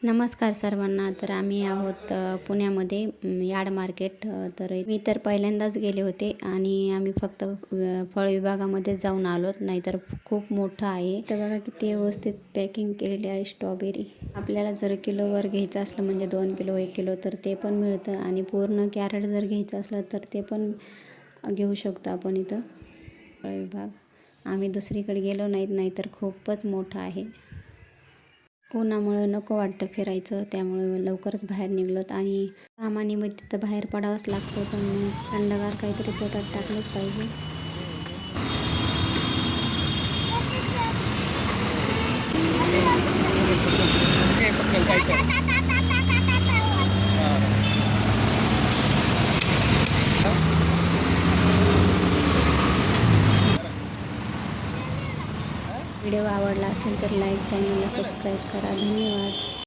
नमस्कार सर्वांना. तर आम्ही आहोत पुण्यामध्ये यार्ड मार्केट. तर मी तर पहिल्यांदाच गेले होते आणि आम्ही फक्त फळ विभागामध्ये जाऊन आलोत, नाहीतर खूप मोठं आहे. तर बघा किती व्यवस्थित पॅकिंग केलेली आहे स्ट्रॉबेरी. आपल्याला जर किलोवर घ्यायचं असलं म्हणजे 2 किलो 1 किलो तर ते पण मिळतं आणि पूर्ण कॅरेट जर घ्यायचं असलं तर ते पण घेऊ शकतो आपण इथं. फळ विभाग आम्ही दुसरीकडे गेलो नाहीतर खूपच मोठं आहे. उन्हामुळं नको वाटतं फिरायचं, त्यामुळे लवकरच बाहेर निघलोत आणि कामानिमित्त तर बाहेर पडावंच लागतं, पण थंडगार काहीतरी पोटात टाकलंच पाहिजे. व्हिडिओ आवडला असेल तर लाईक, चॅनलला सबस्क्राईब करा. धन्यवाद.